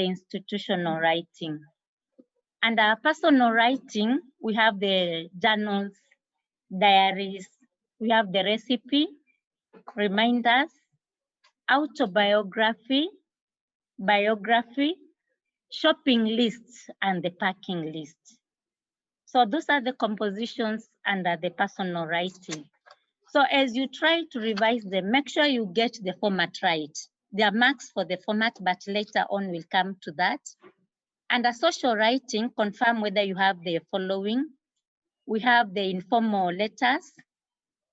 institutional writing. Under personal writing, we have the journals, diaries, we have the recipe, reminders, autobiography, biography, shopping lists, and the packing list. So those are the compositions under the personal writing. So as you try to revise them, make sure you get the format right. There are marks for the format, but later on we'll come to that. Under social writing, confirm whether you have the following. We have the informal letters.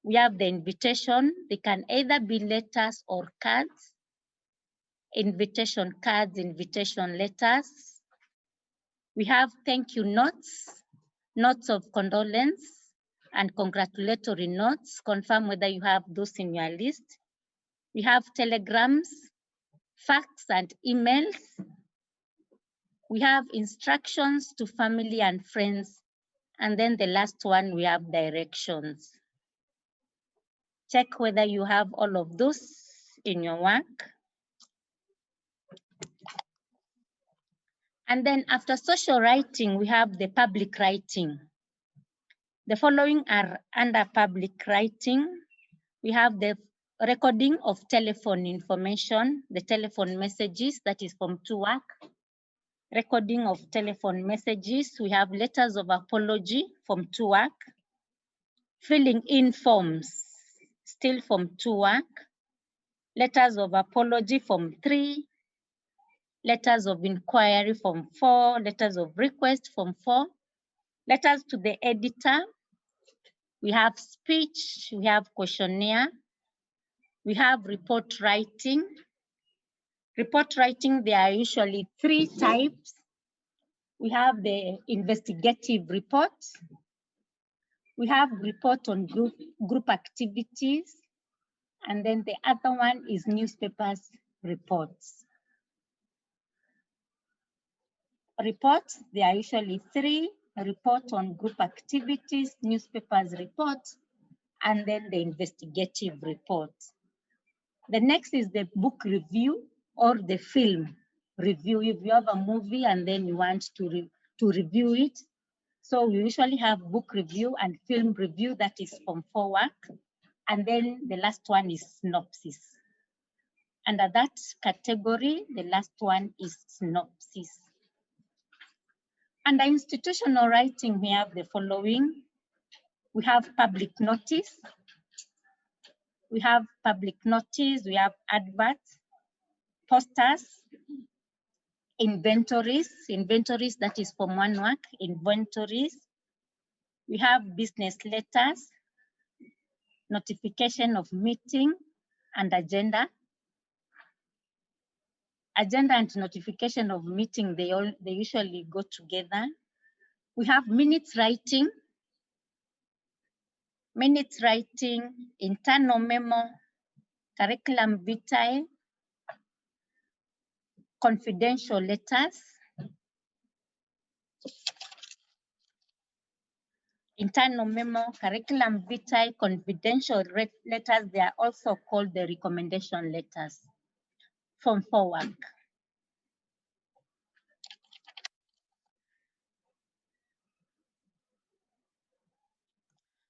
We have the invitation. They can either be letters or cards. Invitation cards, invitation letters. We have thank you notes, notes of condolence, and congratulatory notes. Confirm whether you have those in your list. We have telegrams, fax, and emails. We have instructions to family and friends. And then the last one, we have directions. Check whether you have all of those in your work. And then after social writing, we have the public writing. The following are under public writing. We have the recording of telephone information, the telephone messages, that is from to work. Recording of telephone messages. We have letters of apology from to work. Filling in forms, still from to work. Letters of apology from 3. Letters of inquiry from 4. Letters of request from 4. Letters to the editor. We have speech, we have questionnaire. We have report writing. Report writing, there are usually 3 types. We have the investigative report. We have report on group activities. And then the other one is newspapers reports. Reports, there are usually 3. Report on group activities, newspapers reports, and then the investigative report. The next is the book review or the film review. If you have a movie and then you want to review it. So we usually have book review and film review, that is from 4 work. And then the last one is synopsis. Under that category, the last one is synopsis. Under institutional writing, we have the following. We have public notice. We have public notice, we have adverts, posters, inventories, that is from 1 work, inventories. We have business letters, notification of meeting, and agenda. Agenda and notification of meeting, they usually go together. We have minutes writing, internal memo, curriculum vitae, confidential letters, internal memo, curriculum vitae, confidential letters. They are also called the recommendation letters from 4 work.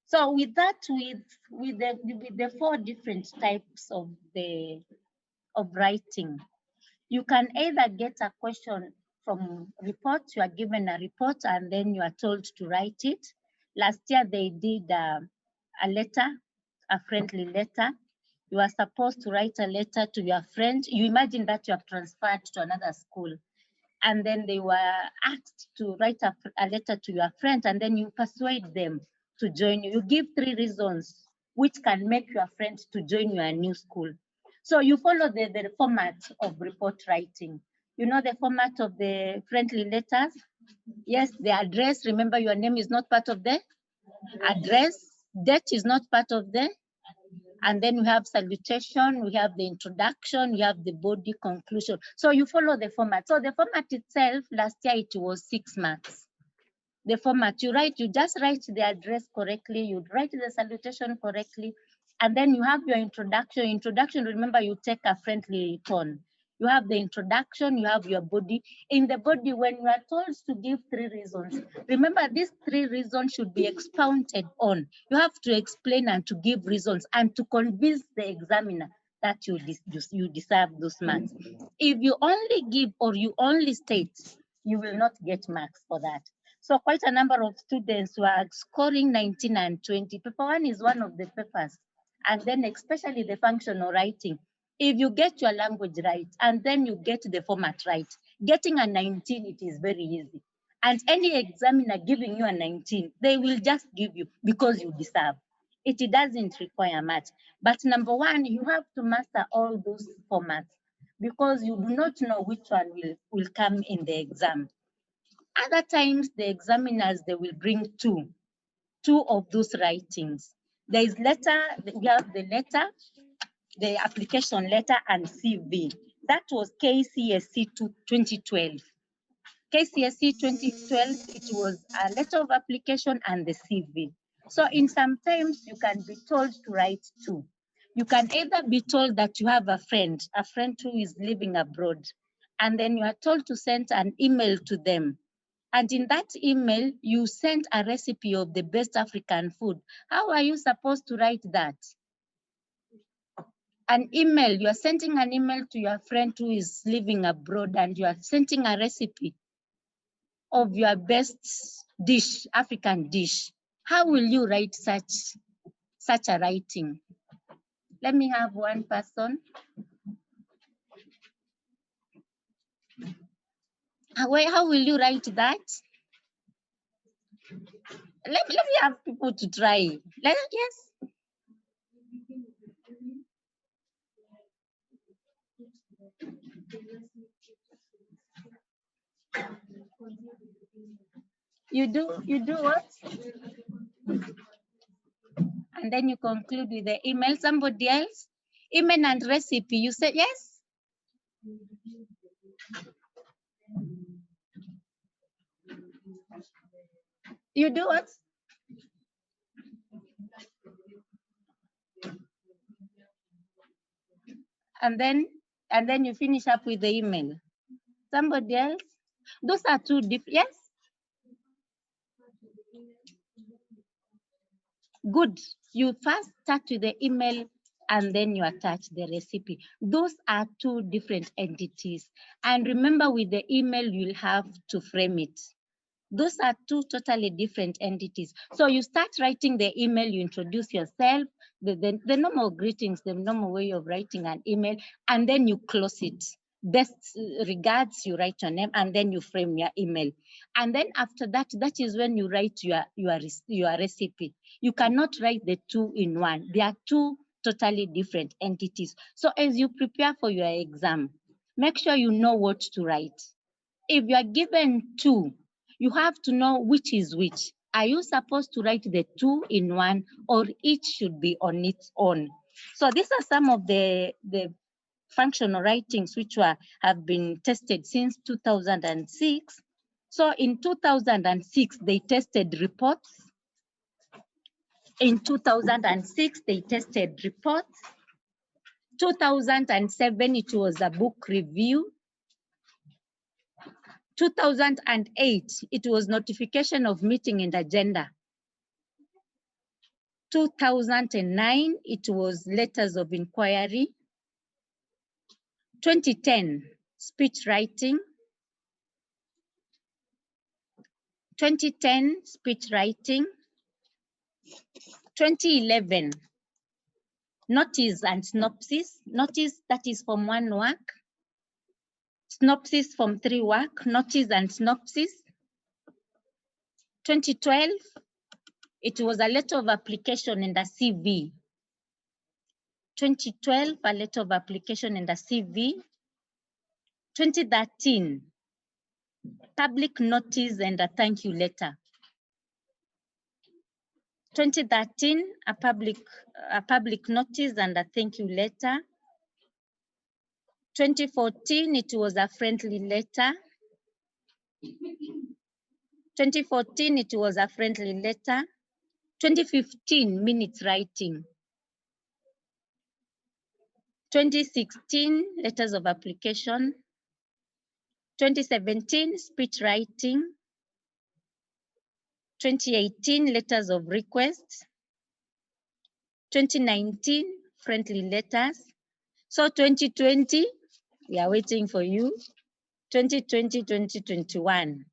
So with that, with the 4 different types of writing, you can either get a question from reports. You are given a report and then you are told to write it. Last year they did a letter, a friendly letter. You are supposed to write a letter to your friend. You imagine that you have transferred to another school. And then they were asked to write a letter to your friend, and then you persuade them to join you. You give 3 reasons which can make your friend to join your new school. So you follow the format of report writing. You know the format of the friendly letters? Yes, the address. Remember, your name is not part of the address. Date is not part of the. And then we have salutation, we have the introduction, we have the body conclusion. So you follow the format. So the format itself, last year it was 6 marks. The format, you just write the address correctly, you write the salutation correctly, and then you have your introduction. Introduction, remember, you take a friendly tone. You have the introduction, you have your body. In the body, when you are told to give 3 reasons, remember these 3 reasons should be expounded on. You have to explain and to give reasons and to convince the examiner that you deserve those marks. If you only give or you only state, you will not get marks for that. So quite a number of students who are scoring 19 and 20. Paper 1 is one of the papers. And then especially the functional writing. If you get your language right and then you get the format right, getting a 19, it is very easy. And any examiner giving you a 19, they will just give you because you deserve. It doesn't require much. But number 1, you have to master all those formats because you do not know which one will come in the exam. Other times, the examiners, they will bring two of those writings. There is letter, we have the letter, the application letter and CV. That was K.C.S.E 2012. K.C.S.E 2012, it was a letter of application and the CV. So in sometimes you can be told to write 2. You can either be told that you have a friend who is living abroad, and then you are told to send an email to them. And in that email, you send a recipe of the best African food. How are you supposed to write that? An email, you are sending an email to your friend who is living abroad and you are sending a recipe of your best dish, African dish. How will you write such a writing? Let me have one person. How will you write that? Let me have people to try. Yes. You do what? And then you conclude with the email. Somebody else? Email and recipe. You said yes? You do what? And then you finish up with the email. Somebody else? Those are two different. Yes? Good. You first start with the email and then you attach the recipe. Those are two different entities. And remember, with the email, you'll have to frame it. Those are two totally different entities. So you start writing the email, you introduce yourself, the normal greetings, the normal way of writing an email, and then you close it. Best regards, you write your name, and then you frame your email. And then after that, that is when you write your recipe. You cannot write the two in one. They are two totally different entities. So as you prepare for your exam, make sure you know what to write. If you are given 2, you have to know which is which. Are you supposed to write the 2 in one, or each should be on its own? So these are some of the functional writings which have been tested since 2006. So in 2006, they tested reports. In 2006, they tested reports. 2007, it was a book review. 2008, it was notification of meeting and agenda. 2009, it was letters of inquiry. 2010, speech writing. 2010, speech writing. 2011, notice and synopsis. Notice, that is from 1 work. Synopsis from 3 work, notice and synopsis. 2012, it was a letter of application and a CV. 2012, a letter of application and a CV. 2013, public notice and a thank you letter. 2013, a public notice and a thank you letter. 2014, it was a friendly letter. 2014, it was a friendly letter. 2015, minutes writing. 2016, letters of application. 2017, speech writing. 2018, letters of request. 2019, friendly letters. So 2020, we are waiting for you. 2020, 2021,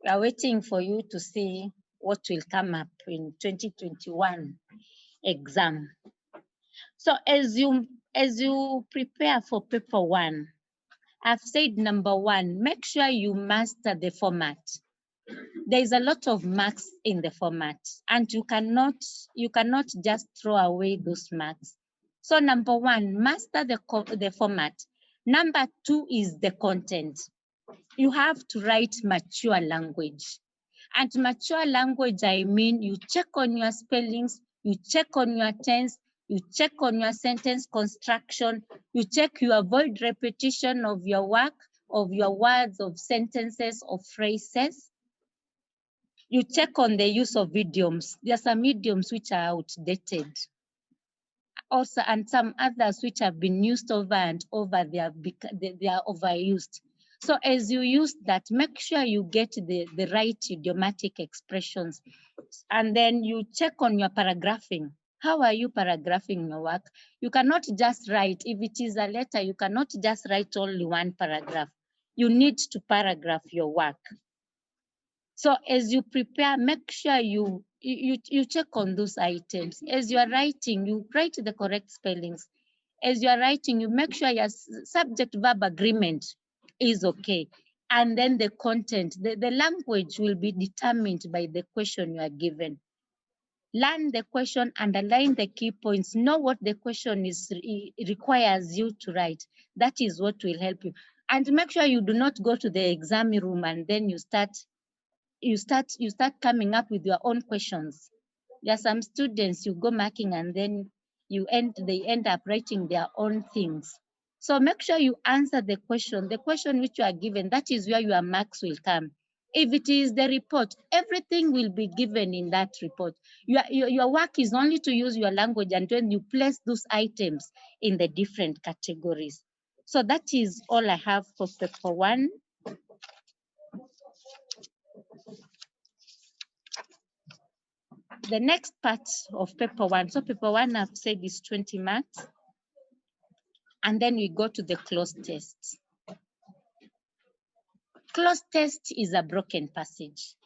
we are waiting for you to see what will come up in 2021 exam. So as you prepare for paper one, I've said number one, make sure you master the format. There is a lot of marks in the format, and you cannot just throw away those marks. So number one, master the format. Number two is the content. You have to write mature language. And mature language, I mean, you check on your spellings, you check on your tense, you check on your sentence construction, you check, you avoid repetition of your work, of your words, of sentences, of phrases. You check on the use of idioms. There are some idioms which are outdated. Also, and some others which have been used over and over, they are overused. So as you use that, make sure you get the right idiomatic expressions. And then you check on your paragraphing. How are you paragraphing your work? You cannot just write, if it is a letter, you cannot just write only one paragraph. You need to paragraph your work. So as you prepare, make sure you check on those items. As you are writing, you write the correct spellings. As you are writing, you make sure your subject-verb agreement is okay. And then the content, the language will be determined by the question you are given. Learn the question, underline the key points, know what the question requires you to write. That is what will help you. And make sure you do not go to the exam room and then you start coming up with your own questions. There are some students, you go marking and then they end up writing their own things. So make sure you answer the question which you are given. That is where your marks will come. If it is the report, everything will be given in that report. Your work is only to use your language and then you place those items in the different categories. So that is all I have for paper one. The next part of paper one, so paper one I've said is 20 marks. And then we go to the cloze test. Cloze test is a broken passage.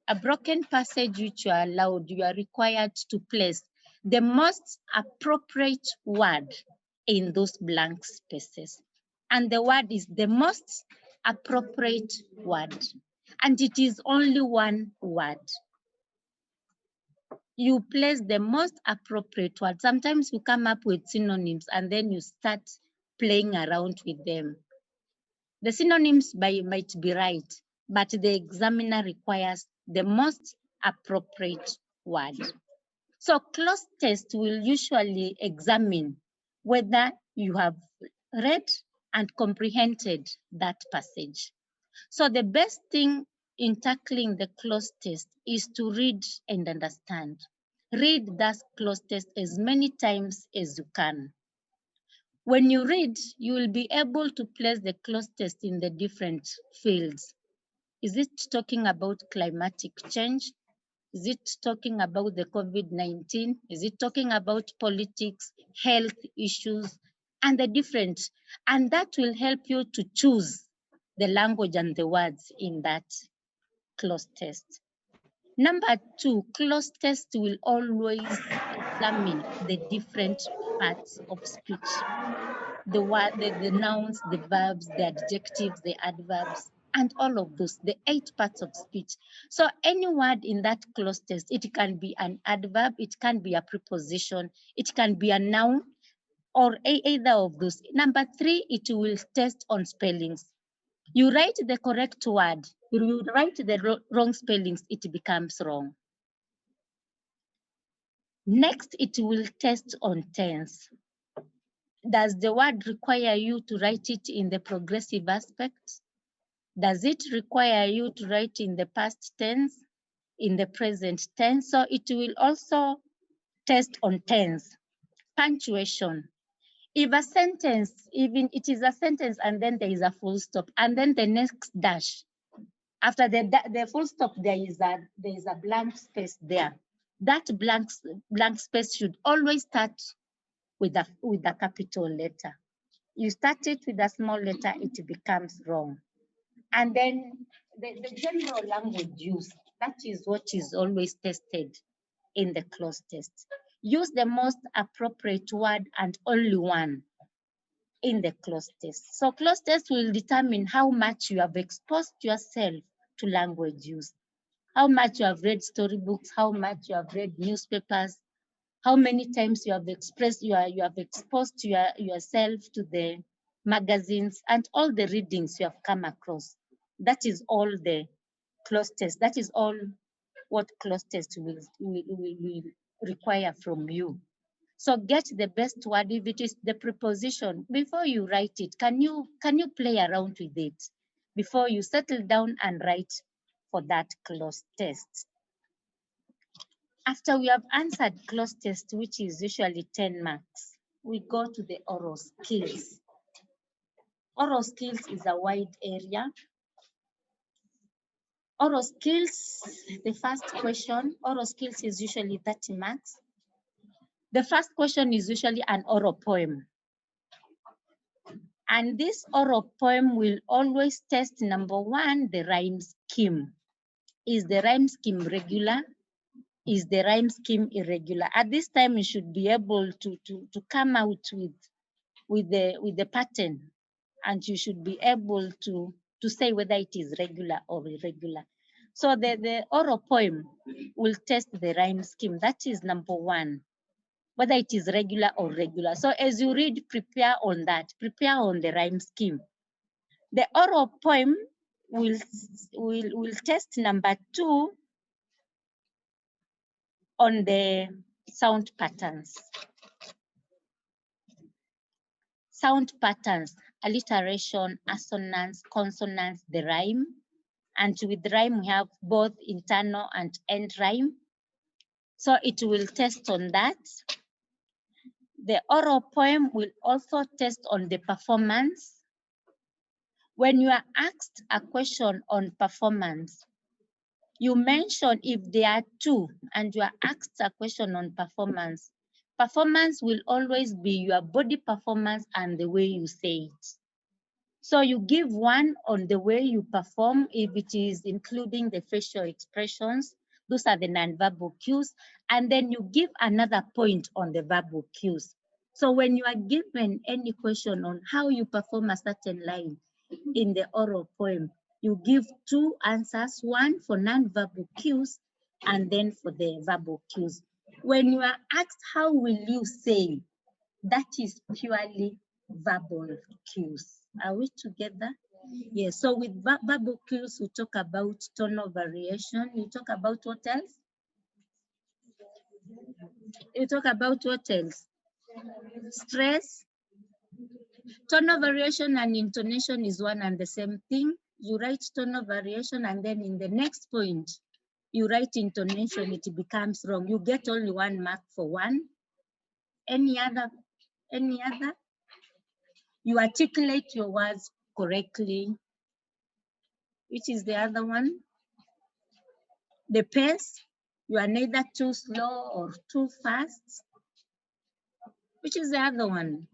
A broken passage which you are required to place the most appropriate word in those blank spaces. And the word is the most appropriate word. And it is only one word. You place the most appropriate word. Sometimes you come up with synonyms and then you start playing around with them. The synonyms might be right, but the examiner requires the most appropriate word. So cloze test will usually examine whether you have read and comprehended that passage. So the best thing in tackling the cloze test is to read and understand. Read that cloze test as many times as you can. When you read, you will be able to place the cloze test in the different fields. Is it talking about climatic change? Is it talking about the COVID-19? Is it talking about politics, health issues, and the different? And that will help you to choose the language and the words in that cloze test. Number two, cloze test will always examine the different parts of speech. The word, the nouns, the verbs, the adjectives, the adverbs, and all of those, the 8 parts of speech. So any word in that cloze test, it can be an adverb, it can be a preposition, it can be a noun, or either of those. Number 3, it will test on spellings. You write the correct word, you write the wrong spellings, it becomes wrong. Next, it will test on tense. Does the word require you to write it in the progressive aspect? Does it require you to write in the past tense, in the present tense? So it will also test on tense. Punctuation. If a sentence, even it is a sentence and then there is a full stop and then the next dash, after the full stop, there is a blank space there. That blank space should always start with a capital letter. You start it with a small letter, it becomes wrong. And then the general language use, that is what is always tested in the Cloze test. Use the most appropriate word and only one in the Cloze test. So Cloze test will determine how much you have exposed yourself to language use, how much you have read storybooks, how much you have read newspapers, how many times you have expressed, you have exposed yourself to the magazines and all the readings you have come across. That is all the Cloze test. That is all what Cloze test will require from you. So get the best word. If it is the preposition, before you write it, can you play around with it before you settle down and write for that Cloze test? After we have answered Cloze test, which is usually 10 marks, we go to the oral skills. Oral skills is a wide area. Oral skills, the first question, oral skills is usually 30 marks. The first question is usually an oral poem. And this oral poem will always test, number one, the rhyme scheme. Is the rhyme scheme regular? Is the rhyme scheme irregular? At this time, you should be able to come out with the pattern, and you should be able to say whether it is regular or irregular. So the oral poem will test the rhyme scheme. That is number one, whether it is regular or regular. So as you read, prepare on that. Prepare on the rhyme scheme. The oral poem will test number two on the sound patterns. Sound patterns, alliteration, assonance, consonance, the rhyme. And with rhyme, we have both internal and end rhyme. So it will test on that. The oral poem will also test on the performance. When you are asked a question on performance, you mention if there are two and you are asked a question on performance. Performance will always be your body performance and the way you say it. So you give one on the way you perform, if it is including the facial expressions, those are the nonverbal cues, and then you give another point on the verbal cues. So when you are given any question on how you perform a certain line in the oral poem, you give two answers, one for nonverbal cues and then for the verbal cues. When you are asked how will you say, that is purely verbal cues. Are we together? Yes, so with verbal cues, we talk about tonal variation. We talk about what else? You talk about what else? Stress. Tonal variation and intonation is one and the same thing. You write tonal variation and then in the next point, you write intonation, it becomes wrong. You get only 1 mark for one. Any other? You articulate your words correctly. Which is the other one? The pace. You are neither too slow or too fast. Which is the other one?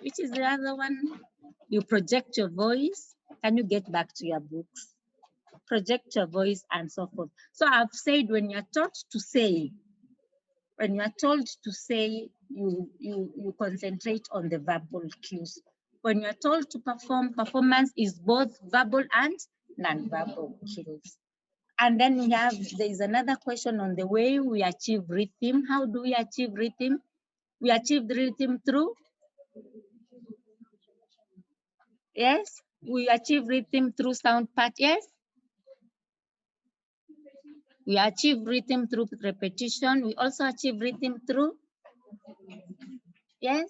Which is the other one? You project your voice. Can you get back to your books? Project your voice and so forth. So I've said when you're taught to say, when you're told to say, you concentrate on the verbal cues. When you're told to perform, performance is both verbal and non-verbal cues. And then there is another question on the way we achieve rhythm. How do we achieve rhythm? We achieve rhythm through, yes, we achieve rhythm through sound part, yes. We achieve rhythm through repetition. We also achieve rhythm through, yes.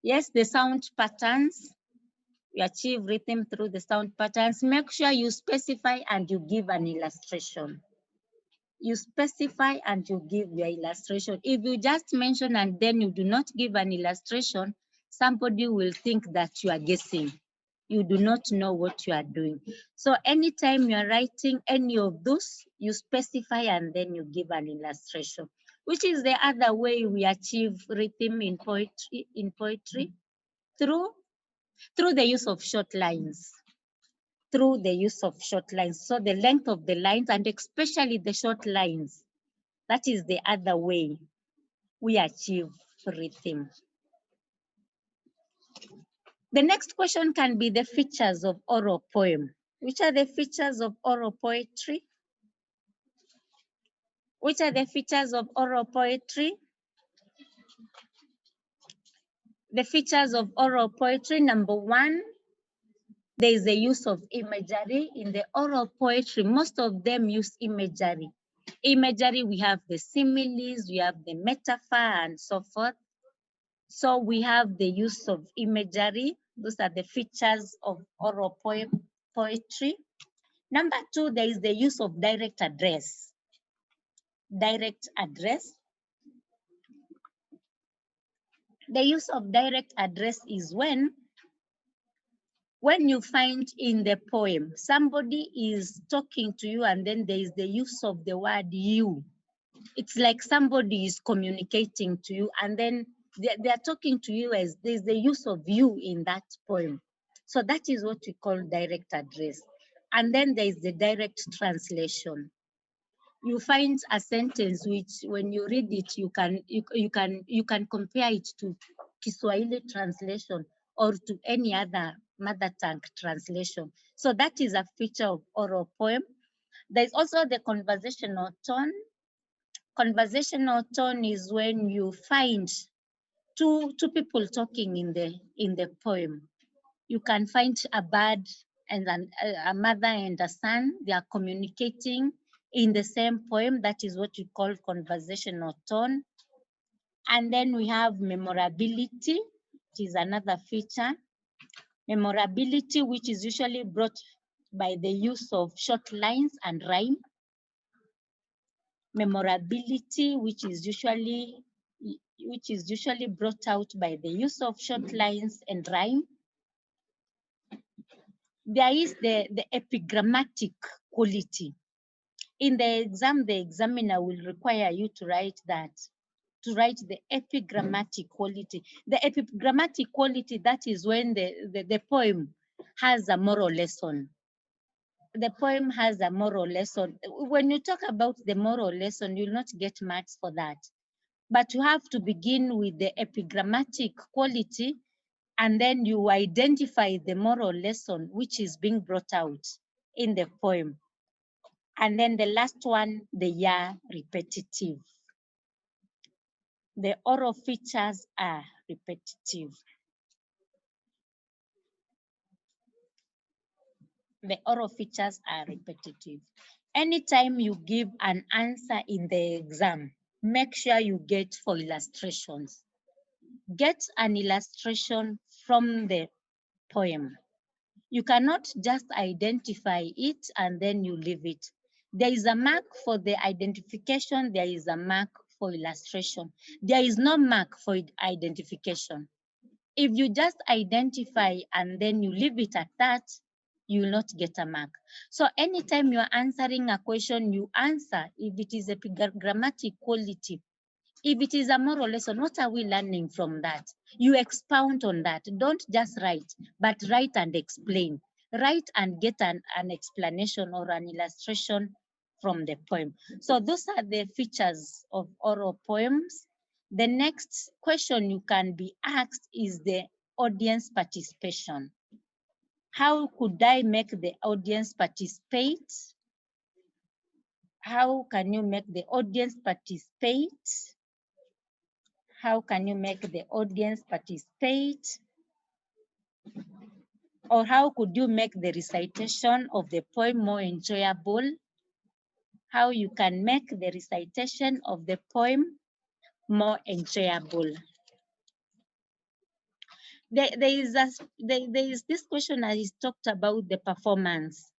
Yes, the sound patterns. We achieve rhythm through the sound patterns. Make sure you specify and you give an illustration. You specify and you give your illustration. If you just mention and then you do not give an illustration, somebody will think that you are guessing. You do not know what you are doing. So anytime you are writing any of those, you specify and then you give an illustration, which is the other way we achieve rhythm in poetry through the use of short lines. So the length of the lines, and especially the short lines, that is the other way we achieve rhythm. The next question can be the features of oral poem. Which are the features of oral poetry? Which are the features of oral poetry? The features of oral poetry, number one, there is the use of imagery. In the oral poetry, most of them use imagery. Imagery, we have the similes, we have the metaphor, and so forth. So we have the use of imagery. Those are the features of oral poetry. Number two, there is the use of direct address. Direct address. The use of direct address is when you find in the poem, somebody is talking to you and then there is the use of the word you. It's like somebody is communicating to you and then they are talking to you as there's the use of you in that poem. So that is what we call direct address. And then there is the direct translation. You find a sentence which when you read it, you can compare it to Kiswahili translation or to any other mother tongue translation. So that is a feature of oral poem. There's also the conversational tone. Conversational tone is when you find two people talking in the poem. You can find a bird and a mother and a son. They are communicating in the same poem. That is what we call conversational tone. And then we have memorability, which is another feature. Memorability, which is usually brought by the use of short lines and rhyme. Memorability, which is usually brought out by the use of short lines and rhyme. There is the epigrammatic quality. In the exam, the examiner will require you to write that, to write the epigrammatic quality. The epigrammatic quality, that is when the poem has a moral lesson. The poem has a moral lesson. When you talk about the moral lesson, you'll not get marks for that. But you have to begin with the epigrammatic quality, and then you identify the moral lesson which is being brought out in the poem. And then the last one, they are repetitive. The oral features are repetitive. The oral features are repetitive. Anytime you give an answer in the exam, make sure you get 4 illustrations. Get an illustration from the poem. You cannot just identify it and then you leave it. There is a mark for the identification, there is a mark for illustration. There is no mark for identification. If you just identify and then you leave it at that, you will not get a mark. So anytime you are answering a question, you answer if it is a grammatic quality. If it is a moral lesson, what are we learning from that? You expound on that. Don't just write, but write and explain. Write and get an explanation or an illustration from the poem. So those are the features of oral poems. The next question you can be asked is the audience participation. How could I make the audience participate? How can you make the audience participate? How can you make the audience participate? Or how could you make the recitation of the poem more enjoyable? How you can make the recitation of the poem more enjoyable? There is this question that is talked about the performance.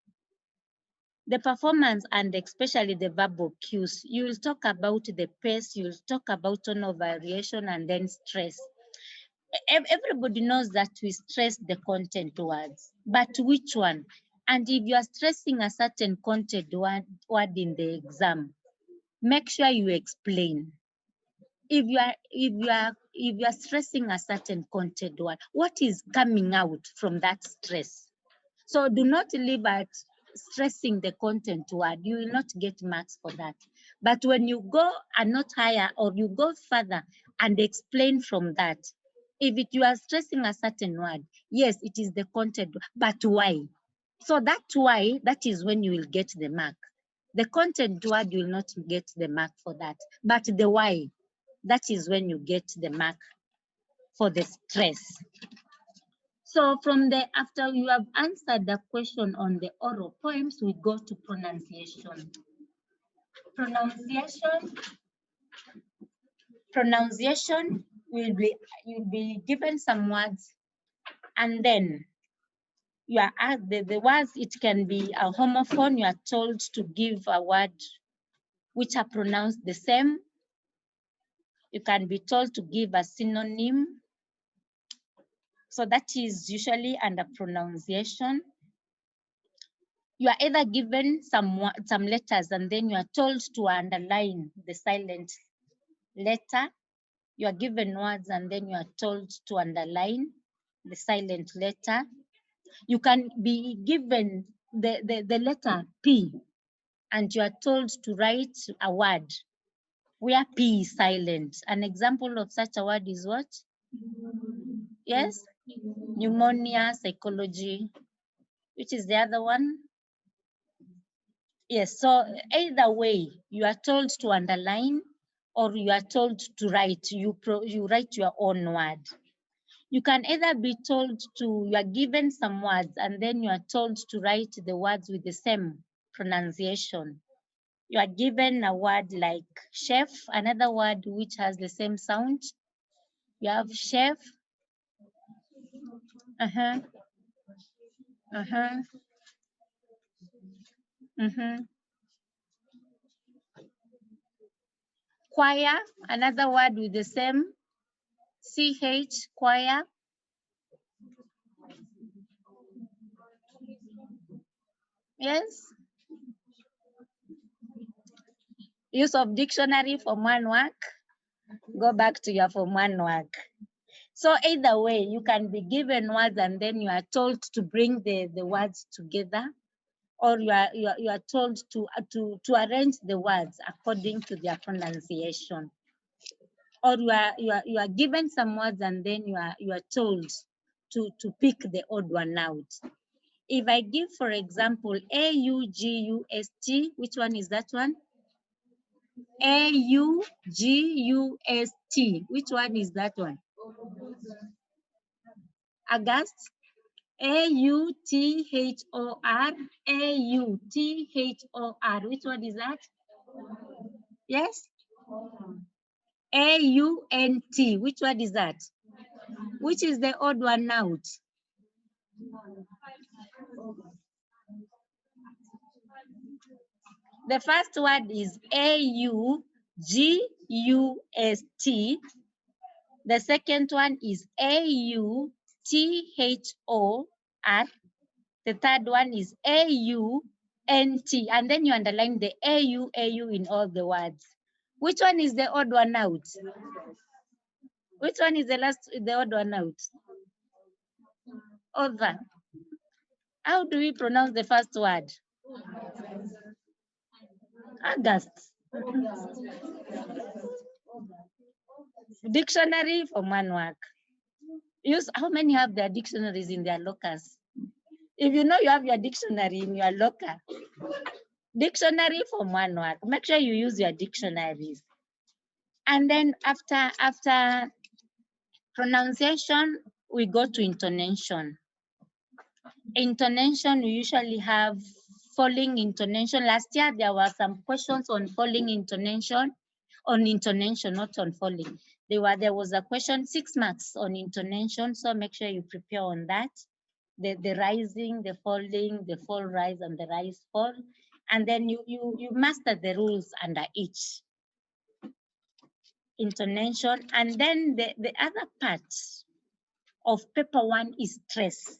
The performance and especially the verbal cues. You will talk about the pace, you will talk about tone of variation and then stress. Everybody knows that we stress the content words, but which one? And if you are stressing a certain content word in the exam, make sure you explain. If you are stressing a certain content word, what is coming out from that stress? So do not leave at stressing the content word. You will not get marks for that. But when you go a note higher or you go further and explain from that, if you are stressing a certain word, yes, it is the content, but why? So that why, that is when you will get the mark. The content word, you will not get the mark for that. But the why, that is when you get the mark for the stress. So from the, after you have answered the question on the oral poems, we go to pronunciation. Pronunciation will be, you'll be given some words, and then you are asked the words, it can be a homophone, you are told to give a word which are pronounced the same. You can be told to give a synonym. So that is usually under pronunciation. You are either given some letters and then you are told to underline the silent letter. You are given words and then you are told to underline the silent letter. You can be given the letter P and you are told to write a word where P is silent. An example of such a word is what? Yes? Pneumonia, psychology. Which is the other one? Yes, so either way, you are told to underline or you are told to write, you write your own word. You can either be told to, you are given some words and then you are told to write the words with the same pronunciation. You are given a word like chef, another word which has the same sound. You have chef. Uh-huh. Uh-huh. Mm-hmm. Choir, another word with the same CH, choir. Yes. Use of dictionary for one work. Go back to your form one work. So either way, you can be given words and then you are told to bring the words together, or you are told to arrange the words according to their pronunciation. Or you are given some words and then you are told to pick the odd one out. If I give, for example, AUGUST, which one is that one? AUGUST, which one is that one? August. AUTHOR, AUTHOR, which one is that? Yes? AUNT, which one is that? Which is the odd one out? The first word is AUGUST. The second one is AUTHOR. The third one is AUNT. And then you underline the AU in all the words. Which one is the odd one out? Which one is the odd one out? Other. How do we pronounce the first word? August. Dictionary for one work. Use, how many have their dictionaries in their lockers? If you know you have your dictionary in your locker, dictionary for one work. Make sure you use your dictionaries. And then after pronunciation, we go to intonation. Intonation, we usually have falling intonation. Last year, there were some questions on falling intonation, not on falling. There was a question, 6 marks on intonation, so make sure you prepare on that. The rising, the falling, the fall, rise, and the rise, fall. And then you master the rules under each. Intonation. And then the other part of paper 1 is stress.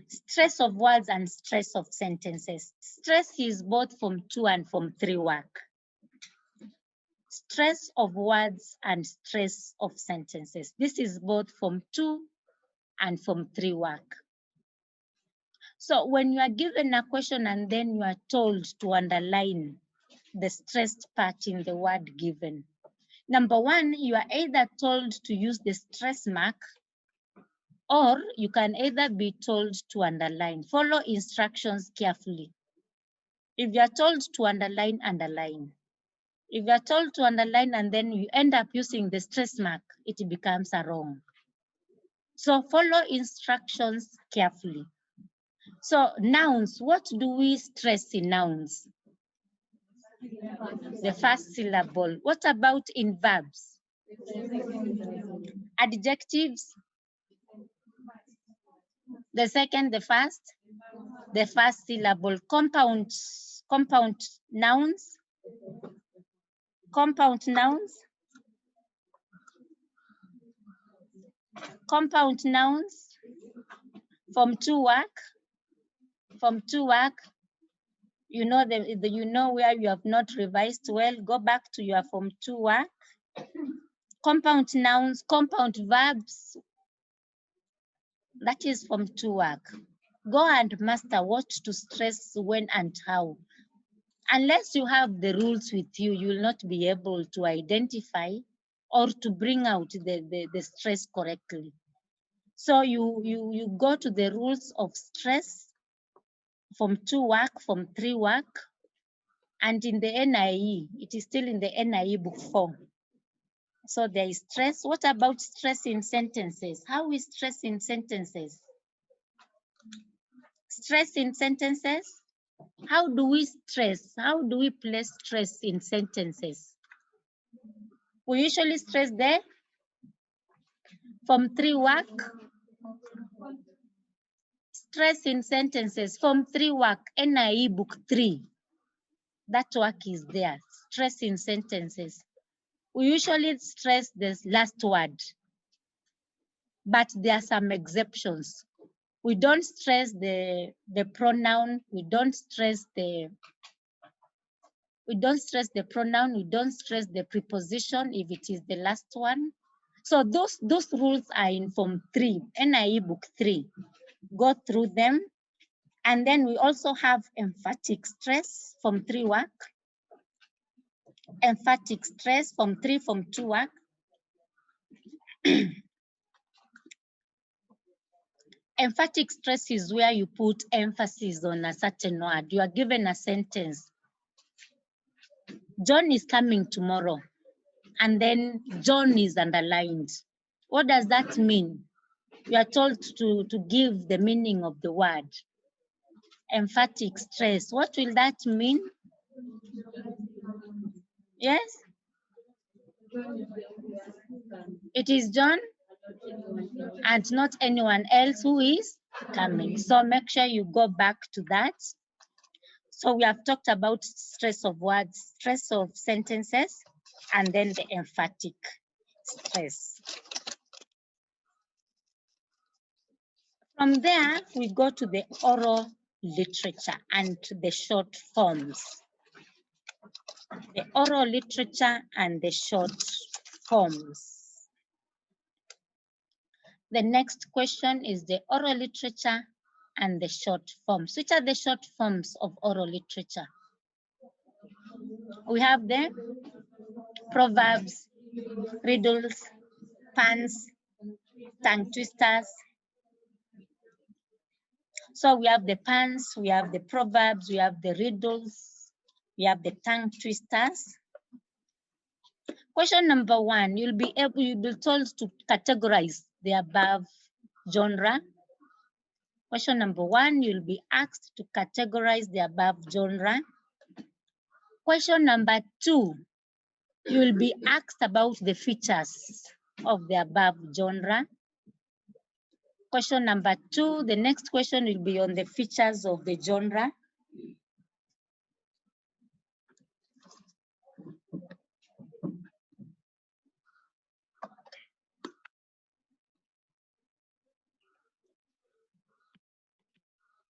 Stress of words and stress of sentences. Stress is both Form 2 and Form 3 work. Stress of words and stress of sentences. This is both Form 2 and Form 3 work. So when you are given a question and then you are told to underline the stressed part in the word given. Number 1, you are either told to use the stress mark, or you can either be told to underline. Follow instructions carefully. If you are told to underline, underline. If you are told to underline and then you end up using the stress mark, it becomes a wrong. So follow instructions carefully. So nouns, what do we stress in nouns? The first syllable. What about in verbs? Adjectives? The second, the first syllable. Compound nouns? Compound nouns? Compound nouns? Form 2 work? Form 2 work? You know you know where you have not revised well, go back to your Form 2 work. Compound nouns, compound verbs, that is Form 2 work. Go and master what to stress when and how. Unless you have the rules with you, you will not be able to identify or to bring out the stress correctly. So you go to the rules of stress, Form 2 work, Form 3 work, and in the NIE, it is still in the NIE book 4. So there is stress. What about stress in sentences? How is stress in sentences? Stress in sentences? How do we stress? How do we place stress in sentences? We usually stress the Form 3 work. Stress in sentences, Form 3 work, NIE book 3. That work is there. Stress in sentences. We usually stress this last word, but there are some exceptions. We don't stress the pronoun. We don't stress the pronoun. We don't stress the preposition if it is the last one. So those rules are in Form 3, NIE book 3. Go through them. And then we also have emphatic stress, Form 3 work. Emphatic stress, Form 3, Form 2 work. Emphatic stress is where you put emphasis on a certain word. You are given a sentence. John is coming tomorrow, and then John is underlined. What does that mean? You are told to give the meaning of the word. Emphatic stress. What will that mean? Yes? It is John and not anyone else who is coming. So make sure you go back to that. So we have talked about stress of words, stress of sentences, and then the emphatic stress. From there, we go to the oral literature and the short forms. The oral literature and the short forms. The next question is the oral literature and the short forms. Which are the short forms of oral literature? We have the proverbs, riddles, puns, tongue twisters. So we have the puns, we have the proverbs, we have the riddles, we have the tongue twisters. Question number 1, you'll be told to categorize the above genre. Question number 1, you'll be asked to categorize the above genre. Question number 2, you will be asked about the features of the above genre. Question number 2, the next question will be on the features of the genre.